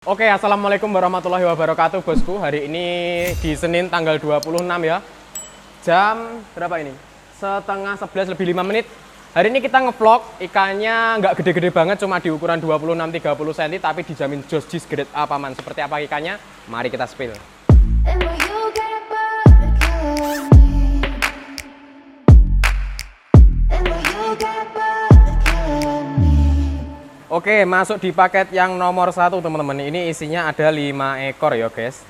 Oke, assalamualaikum warahmatullahi wabarakatuh bosku. Hari ini di Senin tanggal 26 ya. Jam berapa ini? Setengah 11 lebih 5 menit. Hari ini kita ngevlog, ikannya nggak gede-gede banget, cuma di ukuran 26-30 cm, tapi dijamin Joss Jizz grade A paman. Seperti apa ikannya? Mari kita spill. Oke, masuk di paket yang nomor 1 teman-teman. Ini isinya ada 5 ekor ya guys.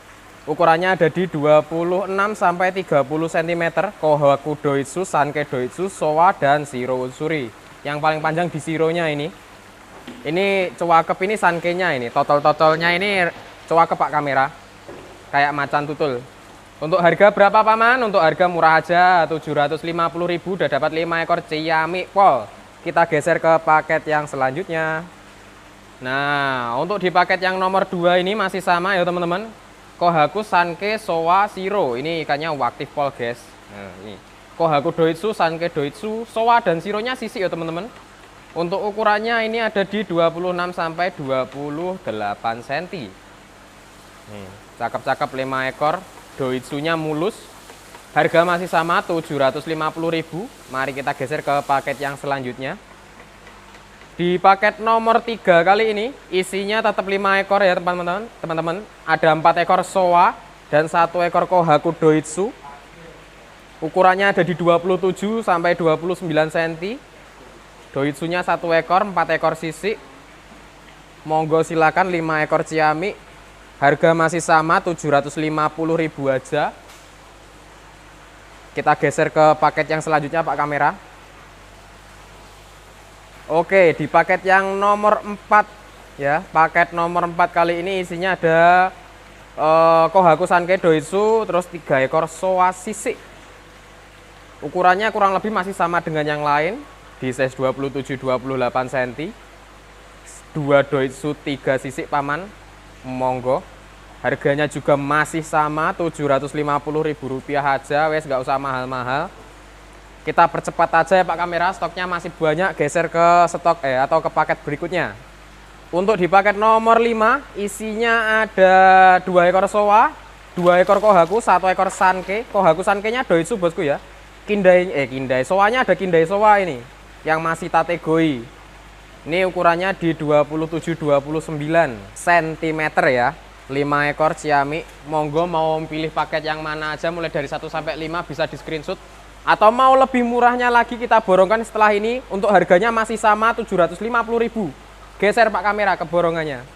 Ukurannya ada di 26 sampai 30 cm. Kohaku Doitsu, Sankei Doitsu, Showa dan Shiro Utsuri. Yang paling panjang di Shironya ini. Ini cowakep ini Sankei-nya ini. Totol-totolnya ini cowakep pak kamera. Kayak macan tutul. Untuk harga berapa paman? Untuk harga murah aja 750.000 udah dapat 5 ekor Ciamik Pol. Kita geser ke paket yang selanjutnya. Nah, untuk di paket yang nomor 2 ini masih sama ya teman-teman. Kohaku Sankei Showa Shiro. Ini ikannya waktif pol guys. Nah, ini. Kohaku Doitsu, Sankei Doitsu, Showa dan Shironya sisik ya teman-teman. Untuk ukurannya ini ada di 26 sampai 28 cm. Nih, cakep-cakep 5 ekor. Doitsunya mulus. Harga masih sama 750.000. Mari kita geser ke paket yang selanjutnya. Di paket nomor 3 kali ini isinya tetap 5 ekor ya teman-teman. Ada 4 ekor Showa dan 1 ekor Kohaku Doitsu. Ukurannya ada di 27 sampai 29 cm. Doitsunya 1 ekor, 4 ekor sisik. Monggo silakan 5 ekor Ciamik. Harga masih sama 750.000 aja. Kita geser ke paket yang selanjutnya pak kamera. Oke, di paket yang nomor 4 ya. Paket nomor 4 kali ini isinya ada Kohaku Sankei Doitsu, terus 3 ekor Showa sisik. Ukurannya kurang lebih masih sama dengan yang lain, di size 27-28 cm. 2 Doitsu, 3 sisik paman. Monggo. Harganya juga masih sama 750.000 rupiah aja, wes nggak usah mahal-mahal. Kita percepat aja ya pak kamera, stoknya masih banyak. Geser ke stok atau ke paket berikutnya. Untuk di paket nomor 5 isinya ada 2 ekor Showa, 2 ekor Kohaku, 1 ekor Sankei. Kohaku Sankei-nya Doitsu bosku ya. Kindai Showanya ada Kindai Showa ini yang masih tategoi. Ini ukurannya di 27-29 cm ya. 5 ekor Ciamik. Monggo mau pilih paket yang mana aja, mulai dari 1 sampai 5 bisa di screenshot. Atau mau lebih murahnya lagi kita borongkan setelah ini. Untuk harganya masih sama 750.000. Geser pak kamera ke borongannya.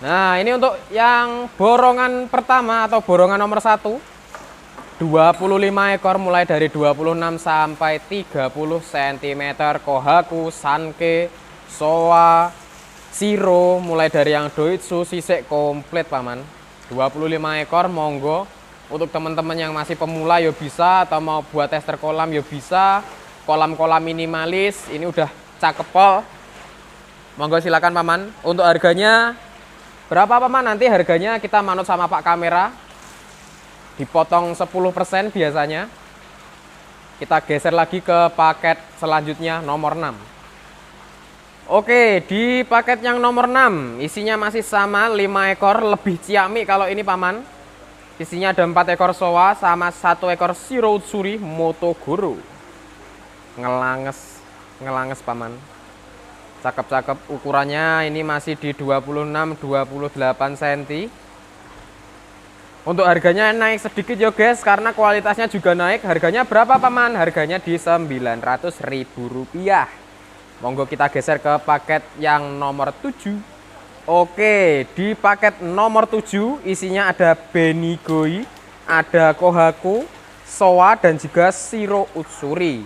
Nah, ini untuk yang borongan pertama atau borongan nomor 1. 25 ekor mulai dari 26 sampai 30 cm. Kohaku, Sankei, Showa, Shiro, mulai dari yang Doitsu sisik komplit paman. 25 ekor monggo. Untuk teman-teman yang masih pemula ya bisa, atau mau buat tester kolam ya bisa. Kolam-kolam minimalis ini udah cakep pol. Monggo silakan paman. Untuk harganya berapa paman? Nanti harganya kita manut sama pak kamera. Dipotong 10% biasanya. Kita geser lagi ke paket selanjutnya nomor 6. Oke, di paket yang nomor 6 isinya masih sama 5 ekor lebih Ciamik kalau ini paman. Isinya ada 4 ekor Showa sama 1 ekor Shiro Utsuri Motogoro. Ngelanges paman. Cakep-cakep. Ukurannya ini masih di 26-28 cm. Untuk harganya naik sedikit ya guys, karena kualitasnya juga naik. Harganya berapa paman? Harganya di 900.000 rupiah. Monggo kita geser ke paket yang nomor 7. Oke, di paket nomor 7 isinya ada Benigoi, ada Kohaku, Showa dan juga Shiro Utsuri.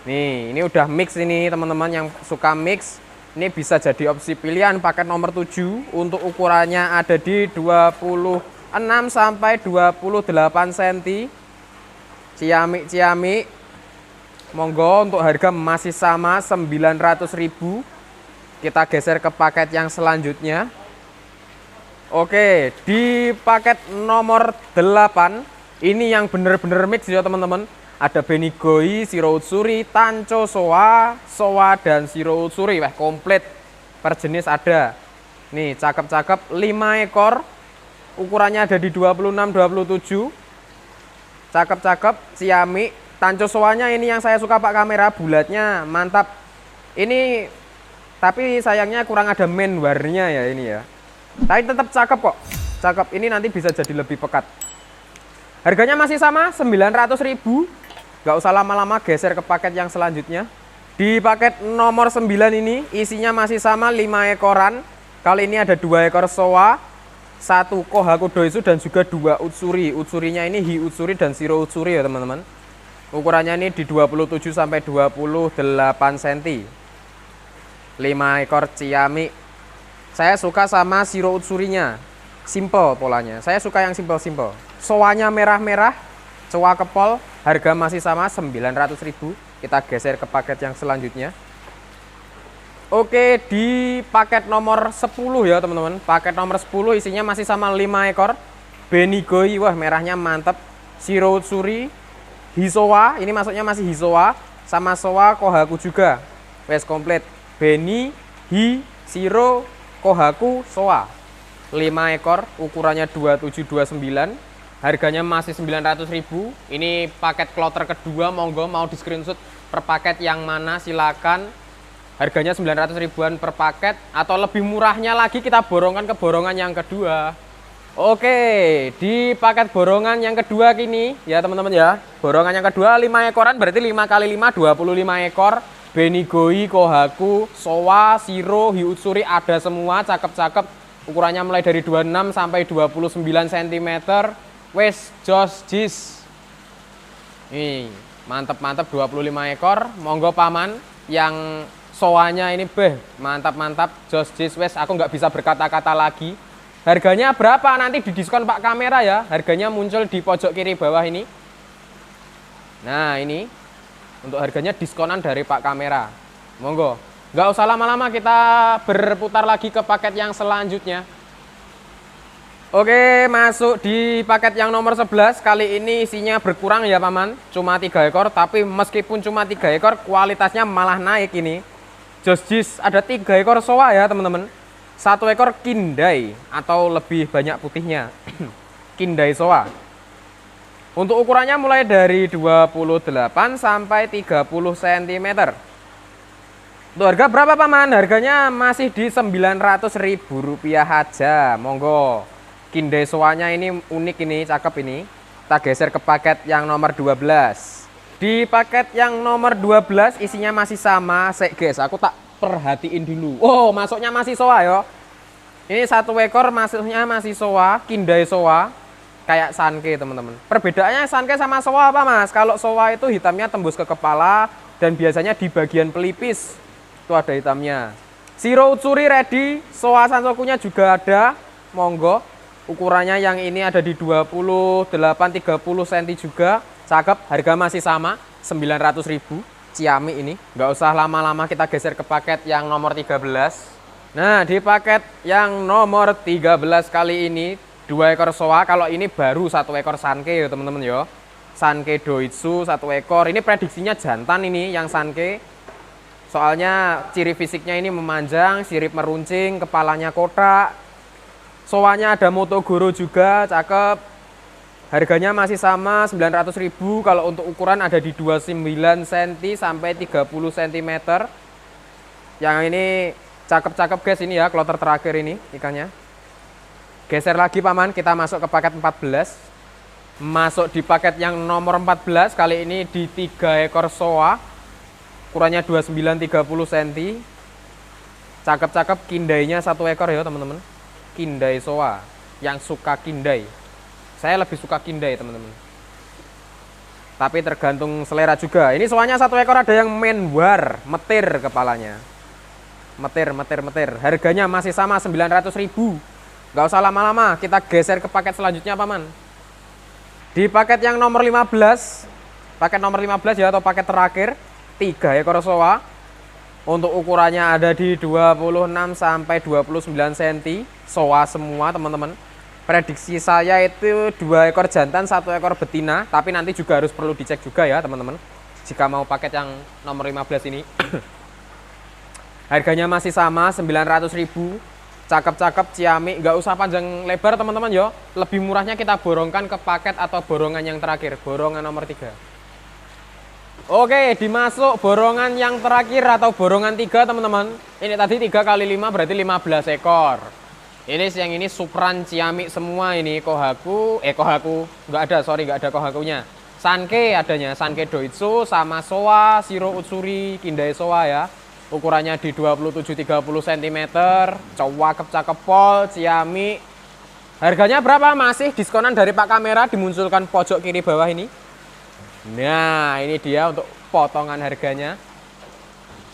Nih, ini udah mix ini teman-teman yang suka mix. Ini bisa jadi opsi pilihan paket nomor 7. Untuk ukurannya ada di 26 sampai 28 cm. Ciamik. Monggo, untuk harga masih sama 900.000. Kita geser ke paket yang selanjutnya. Oke, di paket nomor 8 ini yang bener-bener mix ya teman-teman. Ada Benigoi, Shiro Utsuri, Tancho Showa dan Shiro Utsuri. Wah, komplit per jenis ada. Nih, cakep-cakep 5 ekor. Ukurannya ada di 26 27. Cakep-cakep ciamik. Tanco soanya ini yang saya suka Pak kamera, bulatnya mantap. Ini tapi sayangnya kurang ada main warnya ya ini ya. Tapi tetap cakep kok. Cakep, ini nanti bisa jadi lebih pekat. Harganya masih sama 900.000. Gak usah lama-lama, geser ke paket yang selanjutnya. Di paket nomor 9 ini isinya masih sama 5 ekoran. Kali ini ada 2 ekor soa, 1 Kohaku Doisu dan juga 2 utsuri. Utsurinya ini hi utsuri dan shiro utsuri ya teman-teman. Ukurannya ini di 27 sampai 28 cm. 5 ekor ciamik. Saya suka sama shiro utsurinya. Simple polanya. Saya suka yang simple-simple. Soanya merah-merah, coa kepol, harga masih sama 900.000. Kita geser ke paket yang selanjutnya. Oke, di paket nomor 10 ya teman-teman. Paket nomor 10 isinya masih sama 5 ekor. Benigoi, wah merahnya mantep. Shiro utsuri, hisowa, ini masuknya masih hisowa, sama soa Kohaku juga. Wes komplit. Beni, hi, shiro, Kohaku, soa. 5 ekor, ukurannya 2729. Harganya masih 900.000. Ini paket kloter kedua, monggo mau di screenshot per paket yang mana silakan. Harganya 900 ribuan per paket, atau lebih murahnya lagi kita borongan ke borongan yang kedua. Oke, di paket borongan yang kedua kini ya teman-teman ya. Borongan yang kedua 5 ekoran, berarti 5 kali 5 25 ekor. Benigoi, Kohaku, soa, shiro, hi utsuri ada semua, cakep-cakep. Ukurannya mulai dari 26 sampai 29 cm. Wes jos jis. Nih, mantep-mantep 25 ekor. Monggo paman yang soanya ini mantap-mantap, jos jis. Wes aku nggak bisa berkata-kata lagi. Harganya berapa nanti di diskon Pak kamera ya. Harganya muncul di pojok kiri bawah ini. Nah ini untuk harganya diskonan dari Pak kamera. Monggo, nggak usah lama-lama, kita berputar lagi ke paket yang selanjutnya. Oke, masuk di paket yang nomor 11. Kali ini isinya berkurang ya paman, cuma 3 ekor. Tapi meskipun cuma 3 ekor, kualitasnya malah naik ini. Jos jis, ada 3 ekor soa ya teman-teman. 1 ekor kindai atau lebih banyak putihnya. Kindai soa. Untuk ukurannya mulai dari 28 sampai 30 cm. Untuk harga berapa paman? Harganya masih di Rp900.000 aja. Monggo. Kindai soanya ini unik, ini cakep ini. Kita geser ke paket yang nomor 12. Di paket yang nomor 12 isinya masih sama. Sek guys, aku tak perhatiin dulu. Oh, masuknya masih soa ya. Ini 1 ekor masuknya masih soa, kindai soa. Kayak sanke teman-teman. Perbedaannya sanke sama soa apa mas? Kalau soa itu hitamnya tembus ke kepala dan biasanya di bagian pelipis itu ada hitamnya. Shiro utsuri ready, soa sansokunya juga ada. Monggo. Ukurannya yang ini ada di 28-30 cm juga. Cakep, harga masih sama 900.000. Ciamik ini. Nggak usah lama-lama, kita geser ke paket yang nomor 13. Nah, di paket yang nomor 13 kali ini 2 ekor soa. Kalau ini baru 1 ekor sanke ya teman-teman ya. Sanke Doitsu 1 ekor. Ini prediksinya jantan ini yang sanke. Soalnya ciri fisiknya ini memanjang, sirip meruncing, kepalanya kotak. Soanya ada Motogoro juga, cakep. Harganya masih sama 900.000. Kalau untuk ukuran ada di 29 cm sampai 30 cm. Yang ini cakep-cakep guys ini ya, kloter terakhir ini ikannya. Geser lagi paman, kita masuk ke paket 14. Masuk di paket yang nomor 14. Kali ini di 3 ekor soa. Ukurannya 29-30 cm. Cakep-cakep, kindainya 1 ekor ya teman-teman. Kindai soa, yang suka kindai. Saya lebih suka kindai teman-teman. Tapi tergantung selera juga. Ini soanya 1 ekor ada yang main war, metir kepalanya. Metir. Harganya masih sama 900.000. Gak usah lama-lama, kita geser ke paket selanjutnya paman. Di paket yang nomor 15, paket nomor 15 ya, atau paket terakhir, 3 ekor soa. Untuk ukurannya ada di 26 sampai 29 cm. Soa semua teman-teman. Prediksi saya itu 2 ekor jantan, 1 ekor betina. Tapi nanti juga harus perlu dicek juga ya teman-teman, jika mau paket yang nomor 15 ini. Harganya masih sama 900.000. cakep-cakep ciamik, nggak usah panjang lebar teman-teman yo. Lebih murahnya kita borongkan ke paket atau borongan yang terakhir, borongan nomor 3. Oke, dimasuk borongan yang terakhir atau borongan 3 teman-teman. Ini tadi 3 kali 5 berarti 15 ekor. Ini yang ini supran ciamik semua ini. Kohaku nggak ada, sorry nggak ada kohakunya. Sanke adanya, Sanke Doitsu sama Soa Shiro Utsuri Kindai Soa ya. Ukurannya di 27-30 cm. Cakep pol, ciamik. Harganya berapa? Masih diskonan dari Pak Kamera, dimunculkan pojok kiri bawah ini. Nah, ini dia untuk potongan harganya.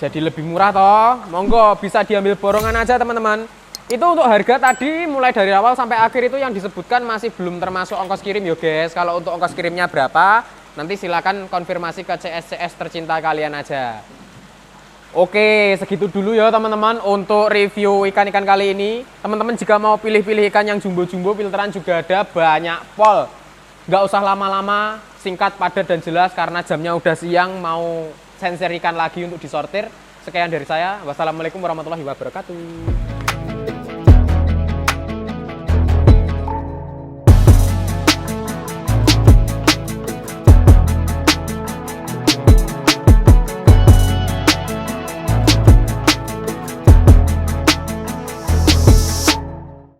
Jadi lebih murah toh. Monggo bisa diambil borongan aja teman-teman. Itu untuk harga tadi mulai dari awal sampai akhir itu yang disebutkan masih belum termasuk ongkos kirim yo guys. Kalau untuk ongkos kirimnya berapa, nanti silakan konfirmasi ke CS tercinta kalian aja. Oke, segitu dulu ya teman-teman untuk review ikan-ikan kali ini. Teman-teman jika mau pilih-pilih ikan yang jumbo-jumbo, filteran juga ada banyak pol. Nggak usah lama-lama, singkat, padat, dan jelas karena jamnya udah siang, mau sensor ikan lagi untuk disortir. Sekian dari saya. Wassalamualaikum warahmatullahi wabarakatuh.